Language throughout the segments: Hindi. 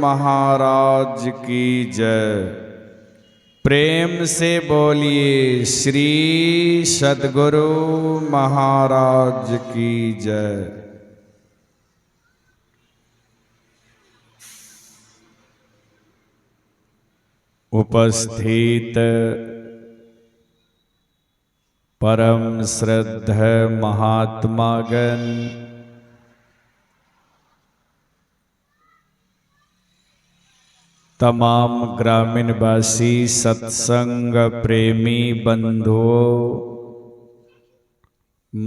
महाराज की जय। प्रेम से बोलिए श्री सद्गुरु महाराज की जय। उपस्थित परम श्रद्धेय महात्मागण, तमाम ग्रामीणवासी, सत्संग प्रेमी बंधुओं,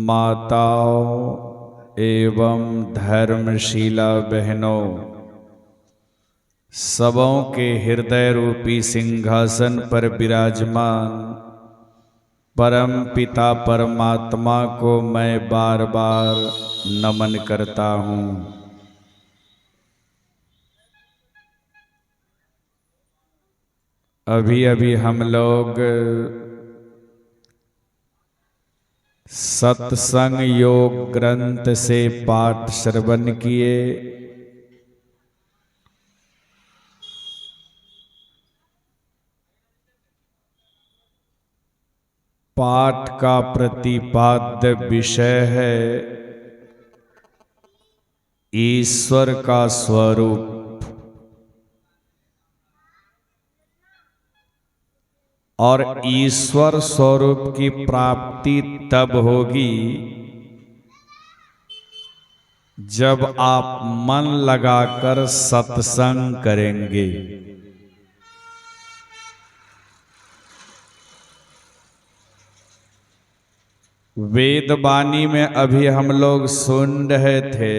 माताओं एवं धर्मशीला बहनों, सबों के हृदय रूपी सिंहासन पर विराजमान परम पिता परमात्मा को मैं बार बार नमन करता हूँ। अभी अभी हम लोग सत्संग योग ग्रंथ से पाठ श्रवण किए। पाठ का प्रतिपाद्य विषय है ईश्वर का स्वरूप। और ईश्वर स्वरूप की प्राप्ति तब होगी जब आप मन लगाकर सत्संग करेंगे। वेदवाणी में अभी हम लोग सुन रहे थे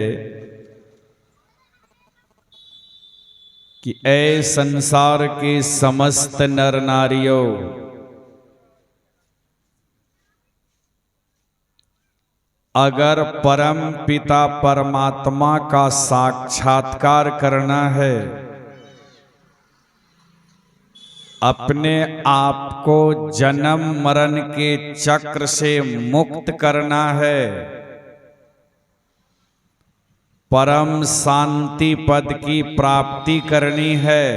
कि ऐ संसार के समस्त नर नारियों, अगर परम पिता परमात्मा का साक्षात्कार करना है, अपने आप को जन्म मरण के चक्र से मुक्त करना है, परम शांति पद की प्राप्ति करनी है,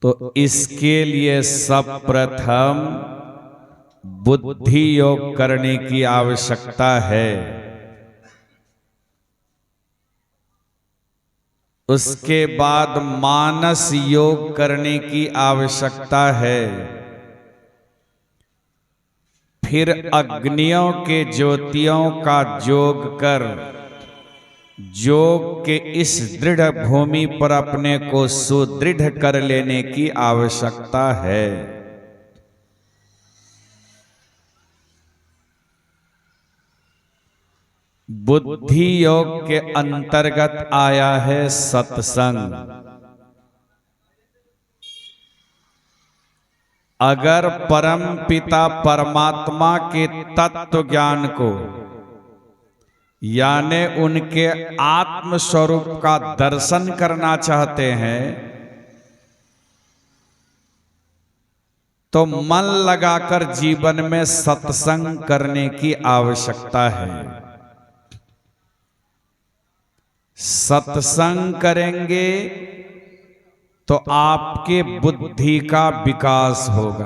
तो इसके लिए सर्वप्रथम बुद्धि योग करने की आवश्यकता है। उसके बाद मानस योग करने की आवश्यकता है। फिर अग्नियों के ज्योतियों का योग कर योग के इस दृढ़ भूमि पर अपने को सुदृढ़ कर लेने की आवश्यकता है। बुद्धि योग के अंतर्गत आया है सत्संग। अगर परम पिता परमात्मा के तत्व ज्ञान को यानी उनके आत्म स्वरूप का दर्शन करना चाहते हैं तो मन लगाकर जीवन में सत्संग करने की आवश्यकता है। सत्संग करेंगे तो आपके बुद्धि का विकास होगा,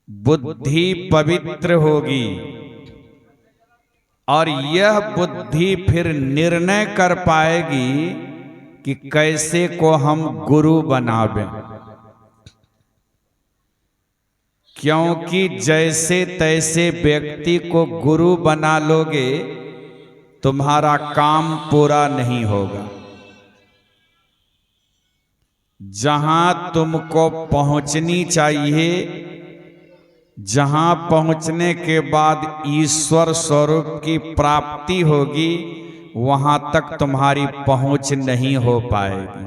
बुद्धि पवित्र होगी और यह बुद्धि फिर निर्णय कर पाएगी कि कैसे को हम गुरु बनावें। क्योंकि जैसे तैसे व्यक्ति को गुरु बना लोगे तुम्हारा काम पूरा नहीं होगा। जहां तुमको पहुंचनी चाहिए, जहां पहुंचने के बाद ईश्वर स्वरूप की प्राप्ति होगी, वहां तक तुम्हारी पहुंच नहीं हो पाएगी।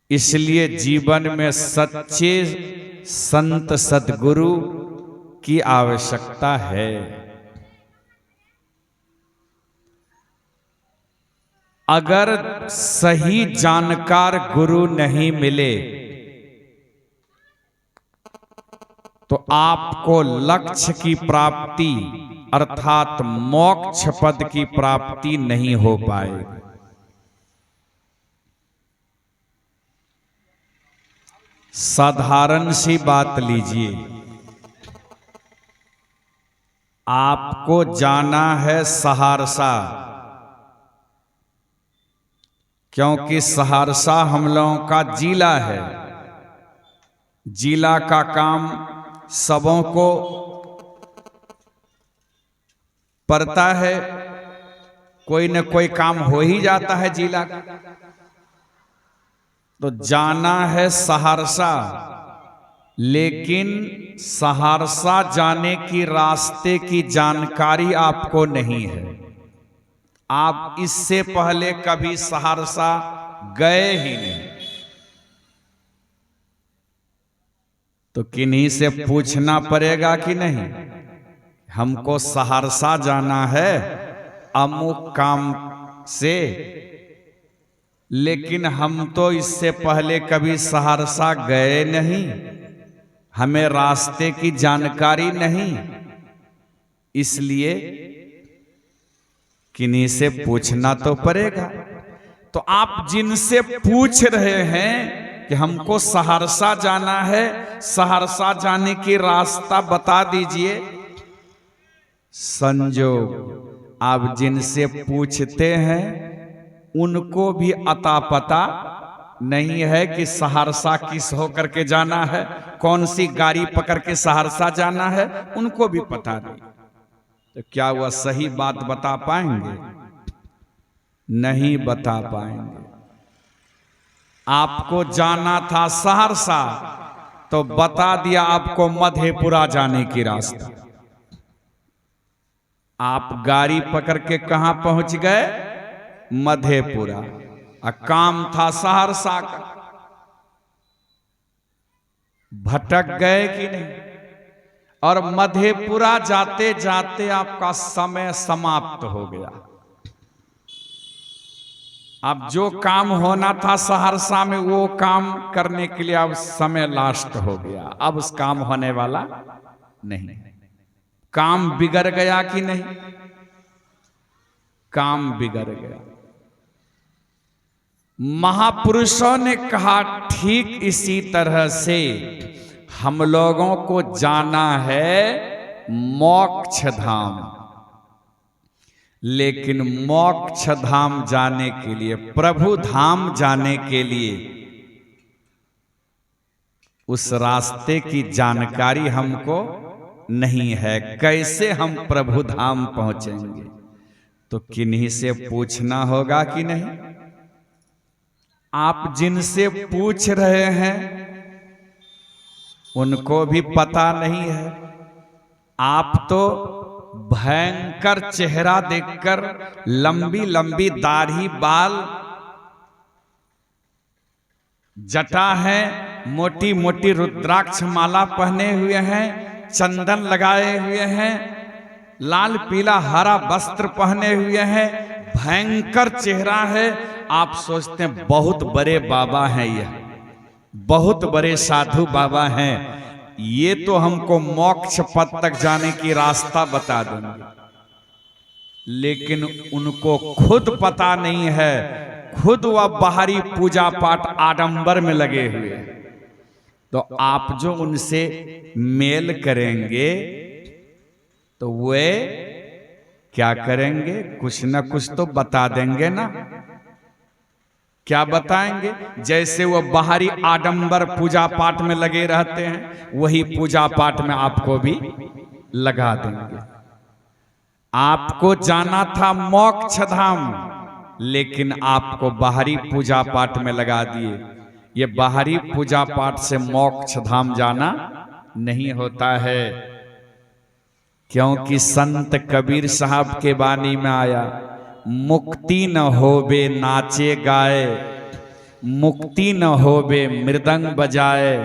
इसलिए जीवन में सच्चे संत सद्गुरु की आवश्यकता है। अगर सही जानकार गुरु नहीं मिले तो आपको लक्ष्य की प्राप्ति अर्थात मोक्ष पद की प्राप्ति नहीं हो पाएगी। साधारण सी बात लीजिए, आपको जाना है सहरसा, क्योंकि सहरसा हम लोगों का जिला है। जिला का काम सबों को पड़ता है, कोई न कोई काम हो ही जाता है जिला का। तो जाना है सहरसा, लेकिन सहरसा जाने की रास्ते की जानकारी आपको नहीं है। आप इससे पहले कभी सहरसा गए ही नहीं, तो किन्हीं से पूछना पड़ेगा कि नहीं, हमको सहरसा जाना है अमुक काम से, लेकिन हम तो इससे पहले कभी सहरसा गए नहीं, हमें रास्ते की जानकारी नहीं, इसलिए किन्हीं से पूछना तो पड़ेगा। तो आप जिनसे पूछ रहे हैं कि हमको सहरसा जाना है, सहरसा जाने की रास्ता बता दीजिए, संजोग आप जिनसे पूछते हैं उनको भी अता पता नहीं है कि सहरसा किस होकर के जाना है, कौन सी गाड़ी पकड़ के सहरसा जाना है, उनको भी पता नहीं। तो क्या वह सही बात बता पाएंगे? नहीं बता पाएंगे। आपको जाना था सहरसा, तो बता दिया आपको मधेपुरा जाने की रास्ता। आप गाड़ी पकड़ के कहां पहुंच गए? मधेपुरा। काम था सहरसा का, भटक गए कि नहीं? और मधेपुरा जाते जाते आपका समय समाप्त हो गया। अब जो काम होना था सहरसा में, वो काम करने के लिए अब समय लास्ट हो गया, अब उस काम होने वाला नहीं। काम बिगड़ गया कि नहीं? काम बिगड़ गया। महापुरुषों ने कहा ठीक इसी तरह से हम लोगों को जाना है मोक्ष धाम, लेकिन मोक्ष धाम जाने के लिए, प्रभु धाम जाने के लिए उस रास्ते की जानकारी हमको नहीं है। कैसे हम प्रभु धाम पहुंचेंगे? तो किन्हीं से पूछना होगा कि नहीं? आप जिनसे पूछ रहे हैं उनको भी पता नहीं है। आप तो भयंकर चेहरा देखकर, लंबी लंबी दाढ़ी, बाल, जटा है, मोटी मोटी रुद्राक्ष माला पहने हुए हैं, चंदन लगाए हुए हैं, लाल पीला हरा वस्त्र पहने हुए हैं, भयंकर चेहरा है। आप सोचते हैं बहुत बड़े बाबा हैं, यह बहुत बड़े साधु बाबा हैं, ये तो हमको मोक्ष पद तक जाने की रास्ता बता देंगे। लेकिन उनको खुद पता नहीं है, खुद वह बाहरी पूजा पाठ आडंबर में लगे हुए। तो आप जो उनसे मेल करेंगे तो वे क्या करेंगे? कुछ न कुछ तो बता देंगे ना। क्या बताएंगे? जैसे वो बाहरी आडंबर पूजा पाठ में लगे रहते हैं, वही पूजा पाठ में आपको भी लगा देंगे। आपको जाना था मोक्ष धाम, लेकिन आपको बाहरी पूजा पाठ में लगा दिए। ये बाहरी पूजा पाठ से मोक्ष धाम जाना नहीं होता है, क्योंकि संत कबीर साहब के वाणी में आया, मुक्ति न होबे नाचे गाए, मुक्ति न होबे मृदंग बजाए,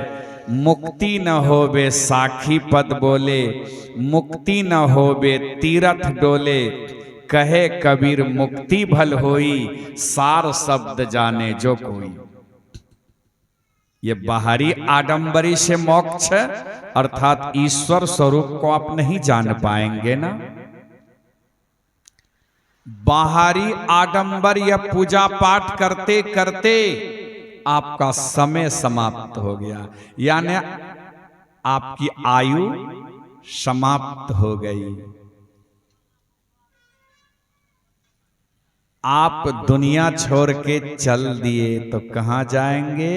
मुक्ति न होबे साखी पद बोले, मुक्ति न होबे तीरथ डोले, कहे कबीर मुक्ति भल होई, सार शब्द जाने जो कोई। ये बाहरी आडंबरी से मोक्ष अर्थात ईश्वर स्वरूप को आप नहीं जान पाएंगे ना। बाहरी आडंबर या पूजा पाठ करते करते आपका समय समाप्त हो गया, यानी आपकी आयु समाप्त हो गई। आप दुनिया छोड़ के चल दिए तो कहां जाएंगे?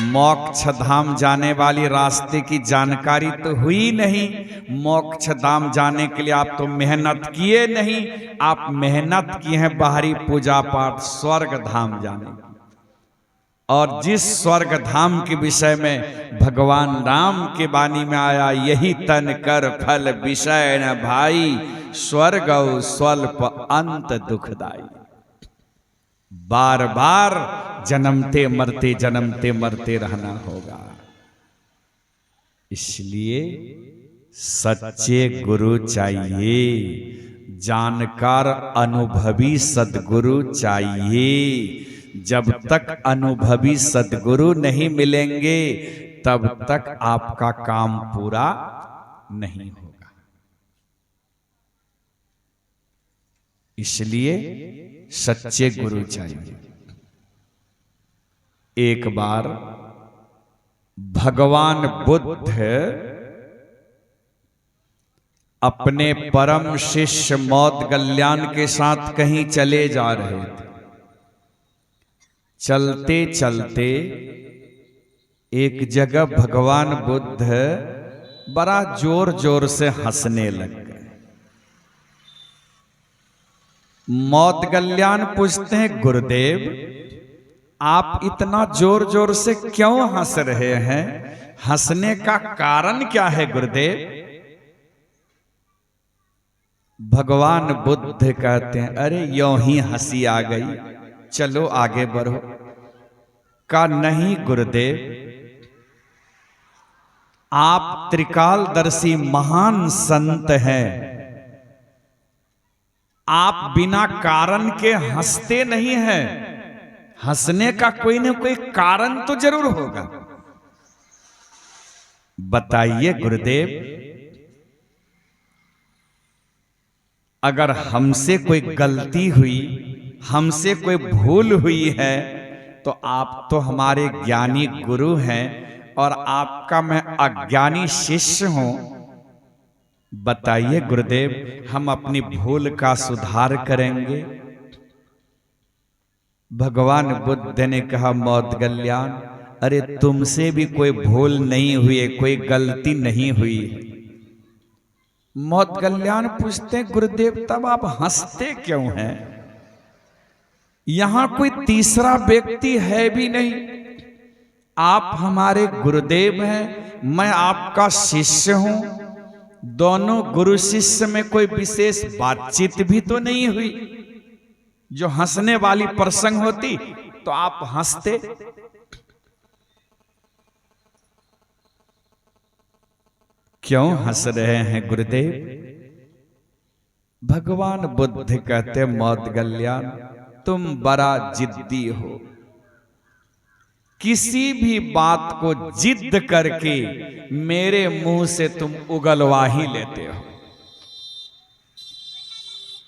मोक्ष धाम जाने वाली रास्ते की जानकारी तो हुई नहीं। मोक्ष धाम जाने के लिए आप तो मेहनत किए नहीं, आप मेहनत किए हैं बाहरी पूजा पाठ स्वर्ग धाम जाने की। और जिस स्वर्ग धाम के विषय में भगवान राम के वाणी में आया, यही तन कर फल विषय न भाई, स्वर्ग स्वल्प अंत दुखदाई। बार बार जन्मते मरते रहना होगा। इसलिए सच्चे गुरु चाहिए, जानकार अनुभवी सद्गुरु चाहिए। जब तक अनुभवी सद्गुरु नहीं मिलेंगे तब तक आपका काम पूरा नहीं होगा। इसलिए सच्चे गुरु चाहिए। एक बार भगवान बुद्ध अपने परम शिष्य मौदगल्याण के साथ कहीं चले जा रहे थे। चलते चलते एक जगह भगवान बुद्ध बड़ा जोर जोर से हंसने लग गए। मौदगल्याण पूछते हैं, गुरुदेव आप इतना जोर जोर से क्यों हंस रहे हैं? हंसने का कारण क्या है गुरुदेव? भगवान बुद्ध कहते हैं, अरे यों ही हंसी आ गई, चलो आगे बढ़ो। का नहीं गुरुदेव, आप त्रिकालदर्शी महान संत हैं, आप बिना कारण के हंसते नहीं हैं। हंसने का कोई न कोई कारण तो जरूर होगा, बताइए गुरुदेव। अगर हमसे कोई गलती हुई, हमसे कोई भूल हुई है, तो आप तो हमारे ज्ञानी गुरु हैं और आपका मैं अज्ञानी शिष्य हूं। बताइए गुरुदेव, हम अपनी भूल का सुधार करेंगे। भगवान बुद्ध ने कहा, मौदगल्याण अरे तुमसे भी कोई भूल नहीं हुई है, कोई गलती नहीं हुई है। मौदगल्याण पूछते, गुरुदेव तब आप हंसते क्यों हैं? यहां कोई तीसरा व्यक्ति है भी नहीं, आप हमारे गुरुदेव हैं, मैं आपका शिष्य हूं। दोनों गुरु शिष्य में कोई विशेष बातचीत भी तो नहीं हुई जो हंसने वाली प्रसंग होती तो आप हंसते। क्यों हंस रहे हैं गुरुदेव? भगवान बुद्ध कहते, मौदगल्याण तुम बड़ा जिद्दी हो, किसी भी बात को जिद करके मेरे मुंह से तुम उगलवा ही लेते हो।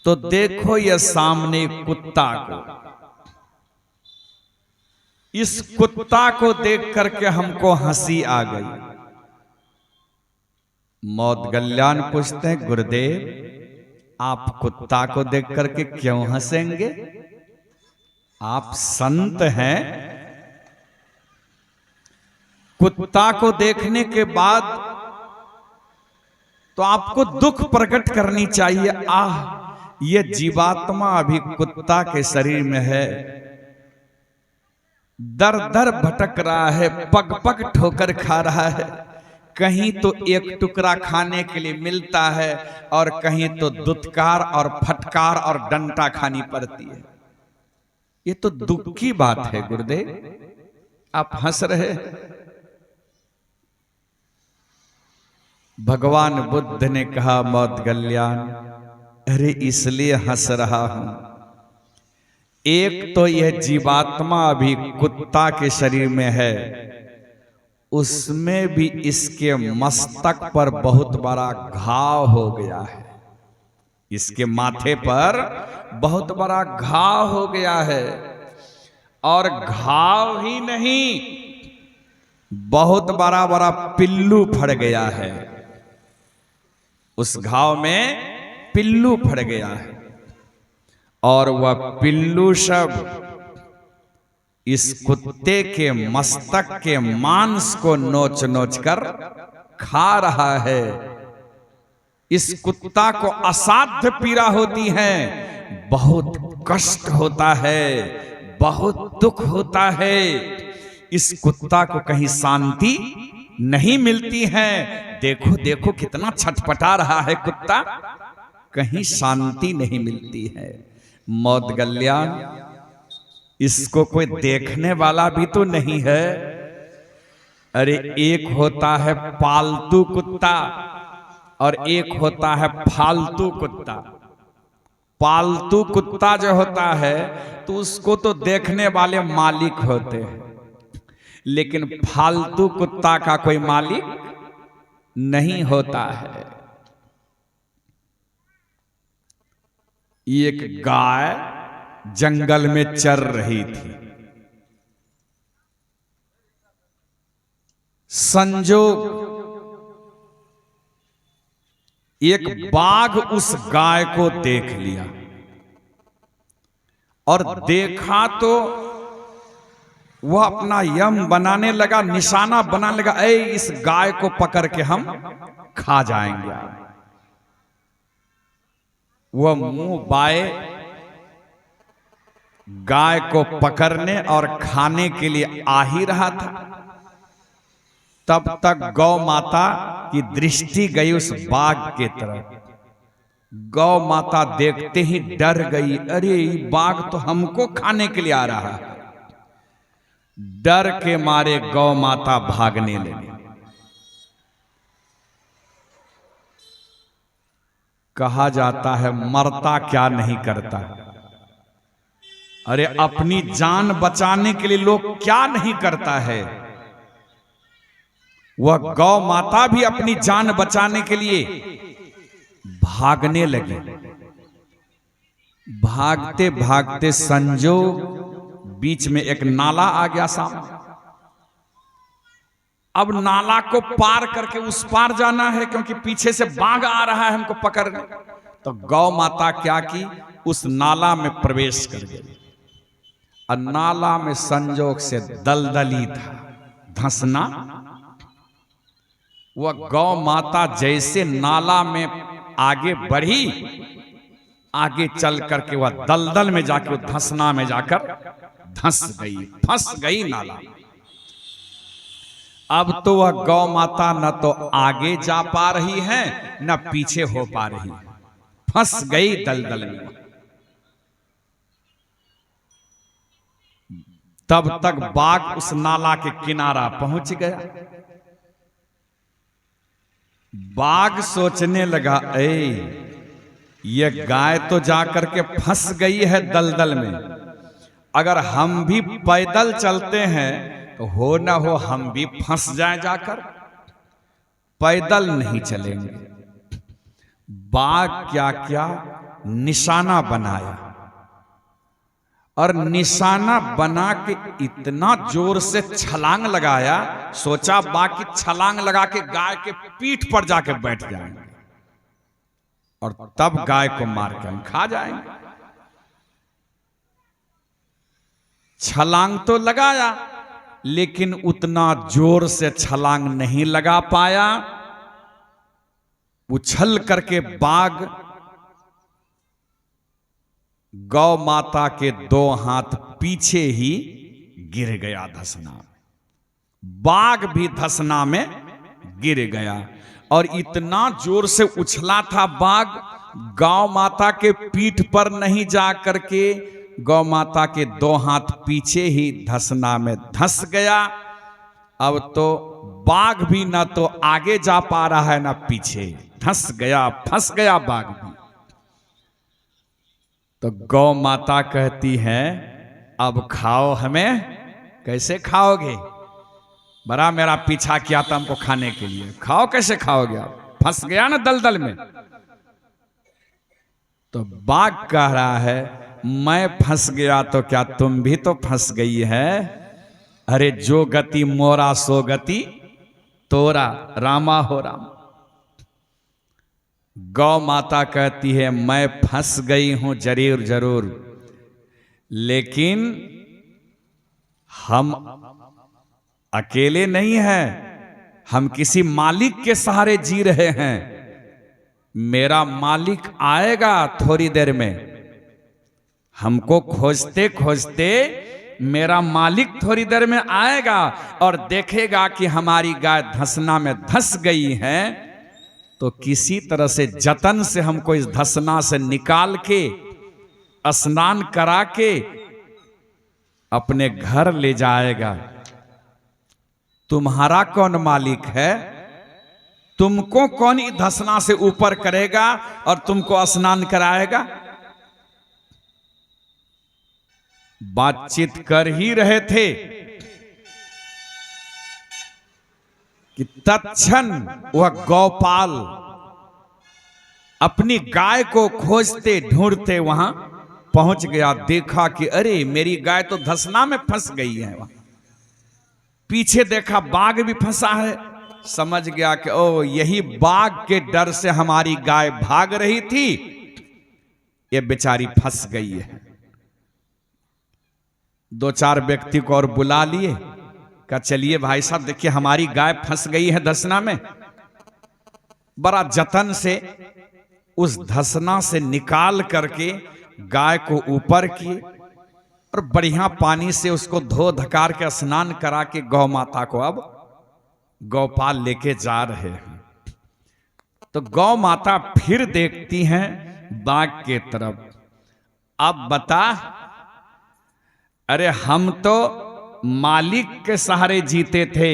तो देखो ये सामने कुत्ता को, इस कुत्ता को देख करके हमको हंसी आ गई। मौदगल्याण पूछते हैं, गुरुदेव आप कुत्ता को देख करके क्यों हंसेंगे? आप संत हैं, कुत्ता को देखने के बाद तो आपको दुख प्रकट करनी चाहिए। आह, ये जीवात्मा अभी कुत्ता के शरीर में है, दर दर भटक रहा है, पग पग ठोकर खा रहा है। कहीं तो एक टुकड़ा खाने के लिए मिलता है और कहीं तो दुत्कार और फटकार और डंटा खानी पड़ती है। ये तो दुख की बात है गुरुदेव, आप हंस रहे। भगवान बुद्ध ने कहा, मौदगल्याण अरे इसलिए हंस रहा हूं, एक तो यह जीवात्मा अभी कुत्ता के शरीर में है, उसमें भी इसके मस्तक पर बहुत बड़ा घाव हो गया है। इसके माथे पर बहुत बड़ा घाव हो गया है, और घाव ही नहीं, बहुत बड़ा बड़ा पिल्लू फड़ गया है। उस घाव में पिल्लू फड़ गया है, और वह पिल्लू सब इस कुत्ते के मस्तक के मांस को नोच नोच कर खा रहा है। इस कुत्ता को असाध्य पीड़ा होती है, बहुत कष्ट होता है, बहुत दुख होता है। इस कुत्ता को कहीं शांति नहीं मिलती है। देखो देखो कितना छटपटा रहा है कुत्ता, कहीं शांति नहीं मिलती है। मौत गल्याण, इसको कोई देखने वाला भी तो नहीं है। अरे एक होता है पालतू कुत्ता और एक होता है फालतू कुत्ता। पालतू कुत्ता जो होता है तो उसको तो देखने वाले मालिक होते हैं, लेकिन फालतू कुत्ता का कोई मालिक नहीं होता है। एक गाय जंगल में चर रही थी। संजोग एक बाघ उस गाय को देख लिया, और देखा तो वह अपना यम बनाने लगा, निशाना बनाने लगा, ऐ इस गाय को पकड़ के हम खा जाएंगे। वह मुंह बाए गाय को पकड़ने और खाने के लिए आ ही रहा था, तब तक गौ माता की दृष्टि गई उस बाघ के तरफ। गौ माता देखते ही डर गई, अरे बाघ तो हमको खाने के लिए आ रहा है। डर के मारे गौ माता भागने लगी। कहा जाता है मरता क्या नहीं करता। अरे अपनी जान बचाने के लिए लोग क्या नहीं करता है। वह गौ माता भी अपनी जान बचाने के लिए भागने लगी। भागते भागते संजोग बीच में एक नाला आ गया सामने। अब नाला को पार करके उस पार जाना है, क्योंकि पीछे से बाघ आ रहा है हमको पकड़ने। तो गौ माता क्या की, उस नाला में प्रवेश कर गई। और नाला में संजोग से दलदली था, धंसना। वह गौ माता जैसे नाला में आगे बढ़ी, आगे चल करके वह दलदल में जाकर धंसना में जाकर धंस गई, फंस गई नाला। अब तो वह गौ माता न तो आगे जा पा रही है न पीछे हो पा रही है, फंस गई दलदल में। तब तक बाघ उस नाला के किनारा पहुंच गया। बाघ सोचने लगा, ये गाय तो जाकर के फंस गई है दलदल में। अगर हम भी पैदल चलते हैं तो हो ना हो हम भी फंस जाए जाकर। पैदल नहीं चलेंगे। बाघ क्या क्या निशाना बनाया, और निशाना बना के इतना जोर से छलांग लगाया, सोचा बाकी छलांग लगा के गाय के पीठ पर जाके बैठ जाएंगे और तब गाय को मार के हम खा जाएंगे। छलांग तो लगाया, लेकिन उतना जोर से छलांग नहीं लगा पाया। उछल करके बाघ गौ माता के 2 हाथ पीछे ही गिर गया धंसना में। बाघ भी धंसना में गिर गया, और इतना जोर से उछला था बाघ, गौ माता के पीठ पर नहीं जा करके गौ माता के 2 हाथ पीछे ही धंसना में धंस गया। अब तो बाघ भी ना तो आगे जा पा रहा है ना पीछे, धंस गया, फंस गया बाघ भी। तो गौ माता कहती है, अब खाओ हमें। कैसे खाओगे? बड़ा मेरा पीछा किया था हमको खाने के लिए, खाओ कैसे खाओगे? आप फंस गया ना दलदल में। तो बाघ कह रहा है मैं फंस गया तो क्या तुम भी तो फंस गई है। अरे जो गति मोरा सो गति तोरा, रामा हो राम। गौ माता कहती है मैं फंस गई हूं जरूर जरूर, लेकिन हम अकेले नहीं हैं, हम किसी मालिक के सहारे जी रहे हैं। मेरा मालिक आएगा थोड़ी देर में, हमको खोजते खोजते मेरा मालिक थोड़ी देर में आएगा और देखेगा कि हमारी गाय धसना में धंस गई है, तो किसी तरह से जतन से हमको इस धसना से निकाल के स्नान करा के अपने घर ले जाएगा। तुम्हारा कौन मालिक है? तुमको कौन इस धसना से ऊपर करेगा और तुमको स्नान कराएगा? बातचीत कर ही रहे थे कि तत्क्षण वह गौपाल अपनी गाय को खोजते ढूंढते वहां पहुंच गया। देखा कि अरे मेरी गाय तो धसना में फंस गई है। वहां पीछे देखा बाघ भी फंसा है। समझ गया कि ओ यही बाघ के डर से हमारी गाय भाग रही थी, ये बेचारी फंस गई है। दो चार व्यक्ति को और बुला लिए, कहा चलिए भाई साहब देखिए हमारी गाय फंस गई है धसना में। बड़ा जतन से उस धसना से निकाल करके गाय को ऊपर किए और बढ़िया पानी से उसको धो धकार के स्नान करा के गौ माता को अब गौपाल लेके जा रहे हैं। तो गौ माता फिर देखती हैं बाघ के तरफ। अब बता, अरे हम तो मालिक के सहारे जीते थे,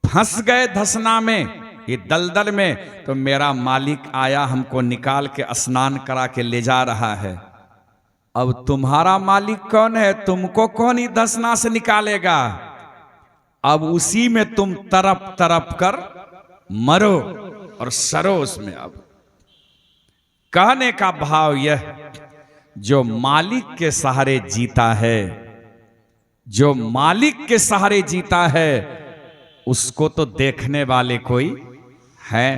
फंस गए धसना में, ये दलदल में, तो मेरा मालिक आया हमको निकाल के स्नान करा के ले जा रहा है। अब तुम्हारा मालिक कौन है? तुमको कौन ही धसना से निकालेगा? अब उसी में तुम तरप तरप कर मरो और सरो उसमें। अब कहने का भाव यह, जो मालिक के सहारे जीता है, जो मालिक के सहारे जीता है, उसको तो देखने वाले कोई हैं,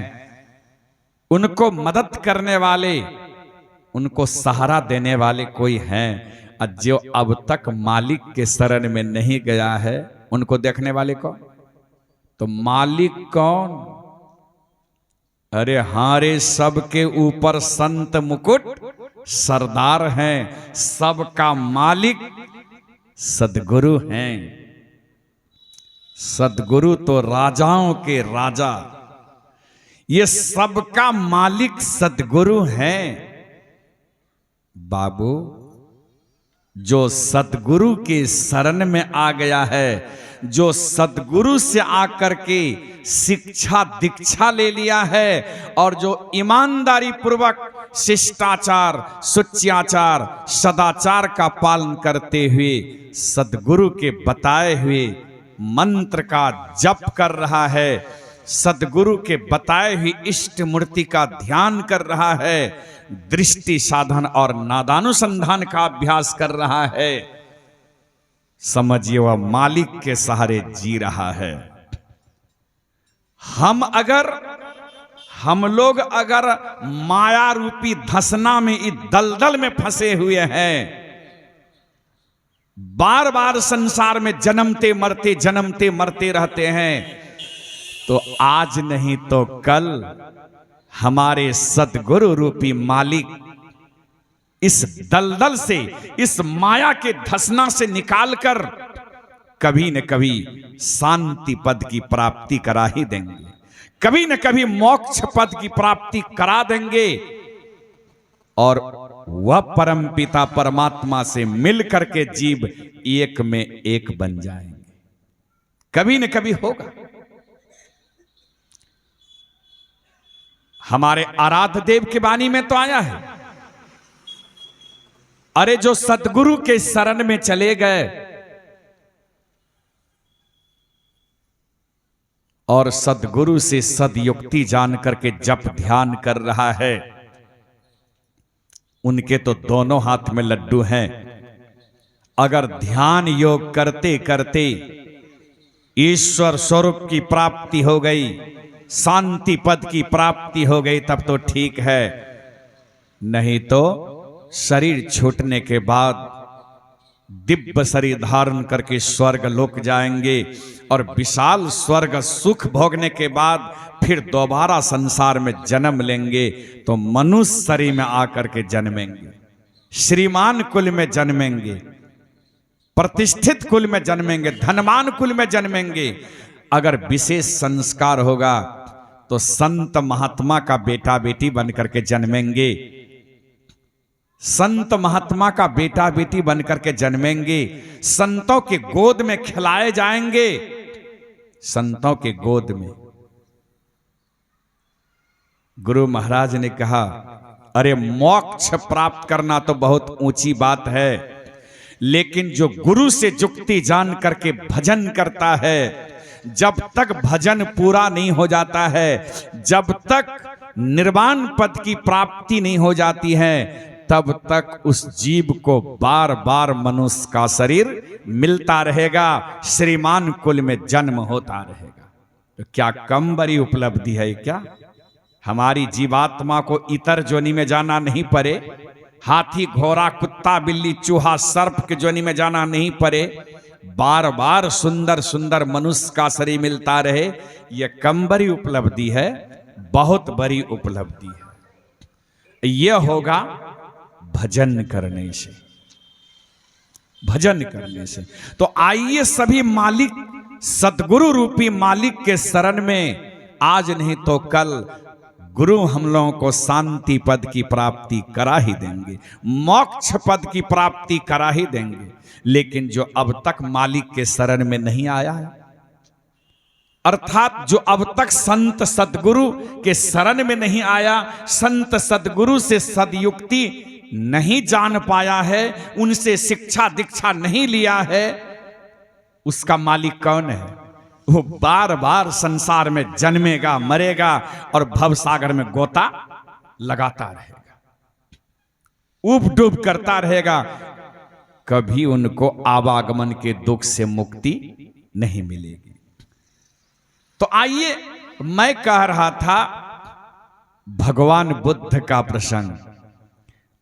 उनको मदद करने वाले, उनको सहारा देने वाले कोई हैं। और जो अब तक मालिक के शरण में नहीं गया है, उनको देखने वाले कौन? तो मालिक कौन? अरे हारे सबके ऊपर संत मुकुट सरदार हैं, सबका मालिक सदगुरु हैं। सदगुरु तो राजाओं के राजा, ये सबका मालिक सदगुरु हैं। बाबू, जो सदगुरु के शरण में आ गया है, जो सदगुरु से आकर के शिक्षा दीक्षा ले लिया है और जो ईमानदारी पूर्वक शिष्टाचार, सुच्याचार, सदाचार का पालन करते हुए सदगुरु के बताए हुए मंत्र का जप कर रहा है, सदगुरु के बताए हुए इष्ट मूर्ति का ध्यान कर रहा है, दृष्टि साधन और नादानुसंधान का अभ्यास कर रहा है, समझिए वह मालिक के सहारे जी रहा है। हम लोग अगर माया रूपी धसना में, इस दलदल में फंसे हुए हैं, बार बार संसार में जन्मते मरते रहते हैं, तो आज नहीं तो कल हमारे सदगुरु रूपी मालिक इस दलदल से, इस माया के धसना से निकालकर कभी न कभी शांति पद की प्राप्ति करा ही देंगे, कभी न कभी मोक्ष पद की प्राप्ति करा देंगे और वह परम पिता परमात्मा से मिल करके जीव एक में एक बन जाएंगे। कभी न कभी होगा। हमारे आराध्य देव की वाणी में तो आया है, अरे जो सदगुरु के शरण में चले गए और सदगुरु से सदयुक्ति जान करके जप ध्यान कर रहा है, उनके तो दोनों हाथ में लड्डू हैं। अगर ध्यान योग करते करते ईश्वर स्वरूप की प्राप्ति हो गई, शांति पद की प्राप्ति हो गई, तब तो ठीक है, नहीं तो शरीर छूटने के बाद दिव्य शरीर धारण करके स्वर्ग लोक जाएंगे और विशाल स्वर्ग सुख भोगने के बाद फिर दोबारा संसार में जन्म लेंगे तो मनुष्य शरीर में आकर के जन्मेंगे, श्रीमान कुल में जन्मेंगे, प्रतिष्ठित कुल में जन्मेंगे, धनवान कुल में जन्मेंगे। अगर विशेष संस्कार होगा तो संत महात्मा का बेटा बेटी बन करके जन्मेंगे, संत महात्मा का बेटा बेटी बनकर के जन्मेंगे, संतों के गोद में खिलाए जाएंगे, संतों के गोद में। गुरु महाराज ने कहा, अरे मोक्ष प्राप्त करना तो बहुत ऊंची बात है, लेकिन जो गुरु से जुक्ति जान करके भजन करता है, जब तक भजन पूरा नहीं हो जाता है, जब तक निर्वाण पद की प्राप्ति नहीं हो जाती है, तब तक उस जीव को बार बार मनुष्य का शरीर मिलता रहेगा, श्रीमान कुल में जन्म होता रहेगा। तो क्या कम बड़ी उपलब्धि है क्या? हमारी जीवात्मा को इतर जोनि में जाना नहीं पड़े, हाथी घोड़ा कुत्ता बिल्ली चूहा सर्प के जोनि में जाना नहीं पड़े, बार बार सुंदर सुंदर मनुष्य का शरीर मिलता रहे, यह कम बड़ी उपलब्धि है, बहुत बड़ी उपलब्धि है। यह होगा भजन करने से, भजन करने से। तो आइए सभी मालिक, सदगुरु रूपी मालिक के शरण में, आज नहीं तो कल गुरु हम लोगों को शांति पद की प्राप्ति करा ही देंगे, मोक्ष पद की प्राप्ति करा ही देंगे। लेकिन जो अब तक मालिक के शरण में नहीं आया है, अर्थात जो अब तक संत सदगुरु के शरण में नहीं आया, संत सदगुरु से सदयुक्ति नहीं जान पाया है, उनसे शिक्षा दीक्षा नहीं लिया है, उसका मालिक कौन है? वो बार बार संसार में जन्मेगा, मरेगा और भवसागर में गोता लगाता रहेगा, उब डूब करता रहेगा, कभी उनको आवागमन के दुख से मुक्ति नहीं मिलेगी। तो आइए, मैं कह रहा था भगवान बुद्ध का प्रसंग।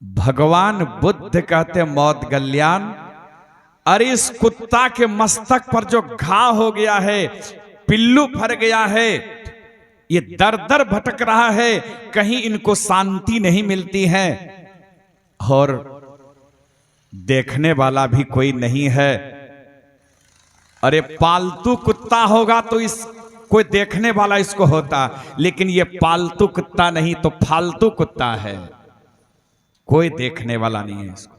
भगवान बुद्ध कहते मौत गल्यान, अरे इस कुत्ता के मस्तक पर जो घाव हो गया है, पिल्लू फर गया है, ये दर दर भटक रहा है, कहीं इनको शांति नहीं मिलती है और देखने वाला भी कोई नहीं है। अरे पालतू कुत्ता होगा तो इस कोई देखने वाला इसको होता, लेकिन ये पालतू कुत्ता नहीं तो फालतू कुत्ता है, कोई देखने वाला नहीं है, इसको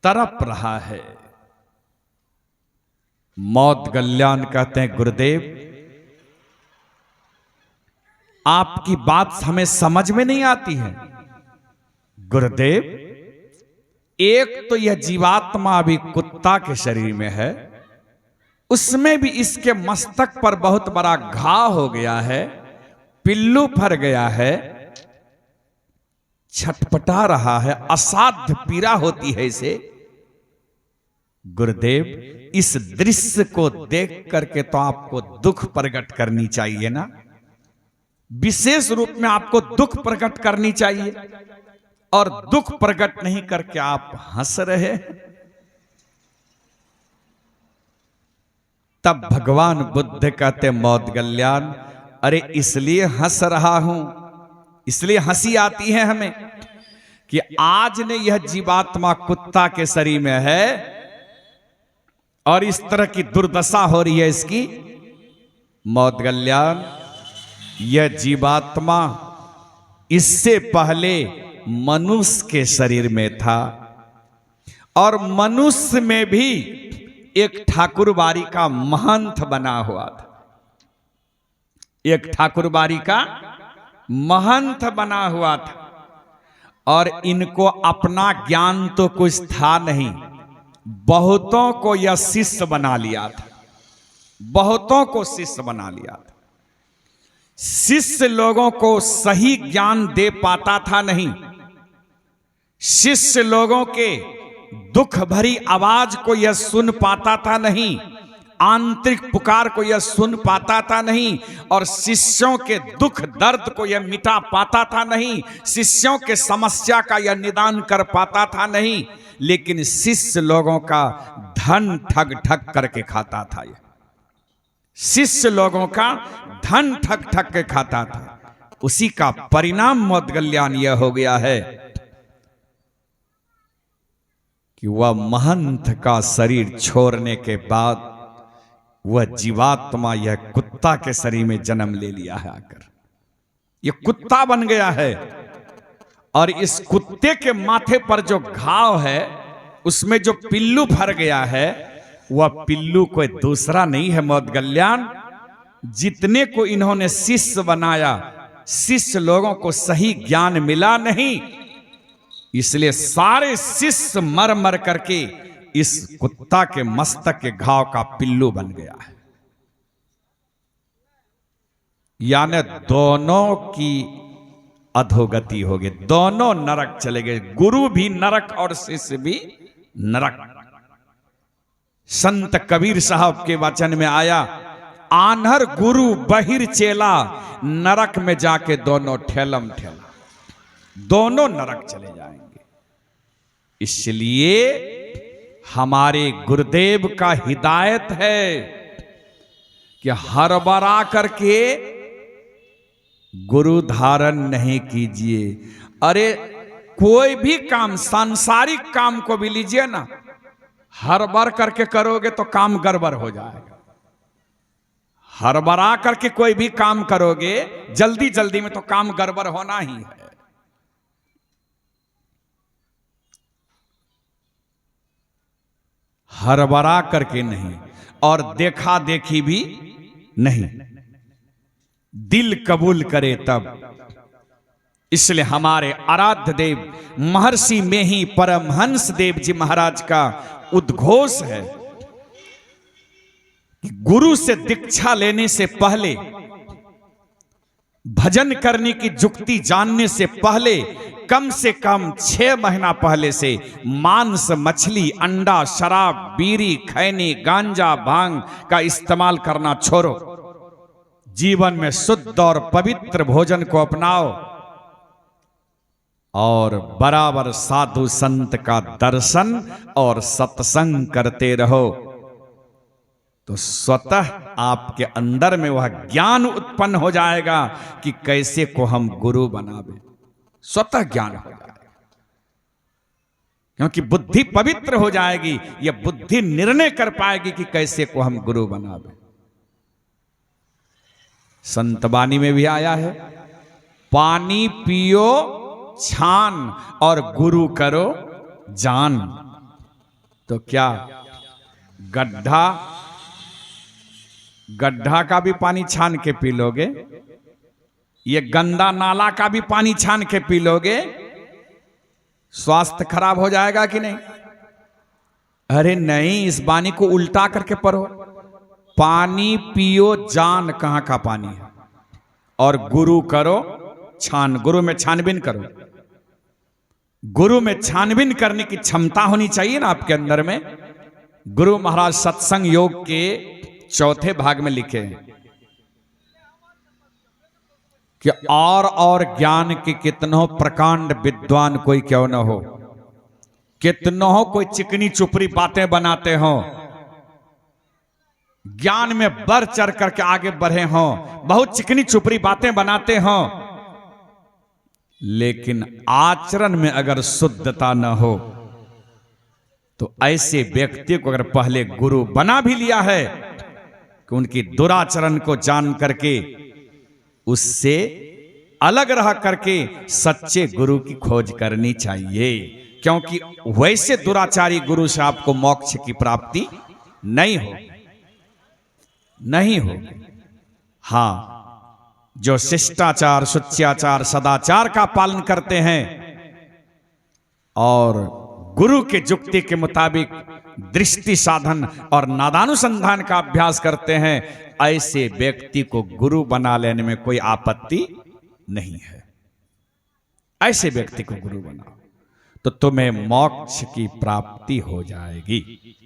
तरप रहा है। मौत गल्यान कहते हैं, गुरुदेव आपकी बात हमें समझ में नहीं आती है। गुरुदेव, एक तो यह जीवात्मा अभी कुत्ता के शरीर में है, उसमें भी इसके मस्तक पर बहुत बड़ा घाव हो गया है, पिल्लू फर गया है, छटपटा रहा है, असाध्य पीड़ा होती है इसे। गुरुदेव, इस दृश्य को देख करके तो आपको दुख प्रकट करनी चाहिए ना, विशेष रूप में आपको दुख प्रकट करनी चाहिए, और दुख प्रकट नहीं करके आप हंस रहे। तब भगवान बुद्ध कहते मौत गल्यान, अरे इसलिए हंस रहा हूं, इसलिए हंसी आती है हमें कि आज ने यह जीवात्मा कुत्ता के शरीर में है और इस तरह की दुर्दशा हो रही है इसकी। मौत गल्यान, यह जीवात्मा इससे पहले मनुष्य के शरीर में था, और मनुष्य में भी एक ठाकुरबाड़ी का महंत बना हुआ था, एक ठाकुरबाड़ी का महंत बना हुआ था, और इनको अपना ज्ञान तो कुछ था नहीं, बहुतों को यह शिष्य बना लिया था, बहुतों को शिष्य बना लिया था। शिष्य लोगों को सही ज्ञान दे पाता था नहीं, शिष्य लोगों के दुख भरी आवाज को यह सुन पाता था नहीं, आंतरिक पुकार को यह सुन पाता था नहीं, और शिष्यों के दुख दर्द को यह मिटा पाता था नहीं, शिष्यों के समस्या का यह निदान कर पाता था नहीं, लेकिन शिष्य लोगों का धन ठग ठग करके खाता था। यह शिष्य लोगों का धन ठग ठग के खाता था। उसी का परिणाम मौदगल्याण यह हो गया है कि वह महंत का शरीर छोड़ने के बाद वह जीवात्मा यह कुत्ता के शरीर में जन्म ले लिया है। आकर यह कुत्ता बन गया है, और इस कुत्ते के माथे पर जो घाव है, उसमें जो पिल्लू भर गया है, वह पिल्लू कोई दूसरा नहीं है मौदगल्याण। जितने को इन्होंने शिष्य बनाया, शिष्य लोगों को सही ज्ञान मिला नहीं, इसलिए सारे शिष्य मर मर करके इस कुत्ता के मस्तक के घाव का पिल्लू बन गया है। यानी दोनों की अधोगति हो गई, दोनों नरक चले गए, गुरु भी नरक और शिष्य भी नरक। संत कबीर साहब के वचन में आया, आन्हर गुरु बहिर चेला, नरक में जाके दोनों ठेलम ठेला, दोनों नरक चले जाएंगे। इसलिए हमारे गुरुदेव का हिदायत है कि हड़बड़ा करके गुरु धारण नहीं कीजिए। अरे कोई भी काम, सांसारिक काम को भी लीजिए ना, हड़बड़ करके करोगे तो काम गड़बड़ हो जाएगा। हड़बड़ा करके कोई भी काम करोगे जल्दी जल्दी में तो काम गड़बड़ होना ही है। हड़बड़ा करके नहीं, और देखा देखी भी नहीं, दिल कबूल करे तब। इसलिए हमारे आराध्य देव महर्षि में ही परमहंस देव जी महाराज का उद्घोष है कि गुरु से दीक्षा लेने से पहले, भजन करने की जुक्ति जानने से पहले, कम से कम 6 महीना पहले से मांस, मछली, अंडा, शराब, बीड़ी, खैनी, गांजा, भांग का इस्तेमाल करना छोड़ो। जीवन में शुद्ध और पवित्र भोजन को अपनाओ, और बराबर साधु संत का दर्शन और सत्संग करते रहो, तो स्वतः आपके अंदर में वह ज्ञान उत्पन्न हो जाएगा कि कैसे को हम गुरु बनावे। स्वतः ज्ञान हो जाएगा, क्योंकि बुद्धि पवित्र हो जाएगी। यह बुद्धि निर्णय कर पाएगी कि कैसे को हम गुरु बनावे। संत वाणी में भी आया है, पानी पियो छान और गुरु करो जान। तो क्या गड्ढा का भी पानी छान के पी लोगे? ये गंदा नाला का भी पानी छान के पी लोगे? स्वास्थ्य खराब हो जाएगा कि नहीं? अरे नहीं, इस वाणी को उल्टा करके पढ़ो। पानी पियो जान कहां का पानी है, और गुरु करो छान। गुरु में छानबीन करो। गुरु में छानबीन करने की क्षमता होनी चाहिए ना आपके अंदर में। गुरु महाराज सत्संग योग के 4थे भाग में लिखे हैं कि और ज्ञान के कितनों प्रकांड विद्वान कोई क्यों न हो, कितनों कोई चिकनी चुपड़ी बातें बनाते हो, ज्ञान में बढ़ चढ़ करके आगे बढ़े हो, बहुत चिकनी चुपड़ी बातें बनाते हो, लेकिन आचरण में अगर शुद्धता न हो, तो ऐसे व्यक्ति को अगर पहले गुरु बना भी लिया है कि उनकी दुराचरण को जान करके उससे अलग रह करके सच्चे गुरु की खोज करनी चाहिए, क्योंकि वैसे दुराचारी गुरु से आपको मोक्ष की प्राप्ति नहीं हो। हां, जो शिष्टाचार, शुच्याचार, सदाचार का पालन करते हैं और गुरु के जुक्ति के मुताबिक दृष्टि साधन और नादानुसंधान का अभ्यास करते हैं, ऐसे व्यक्ति को गुरु बना लेने में कोई आपत्ति नहीं है। ऐसे व्यक्ति को गुरु बनाओ। तो तुम्हें मोक्ष की प्राप्ति हो जाएगी।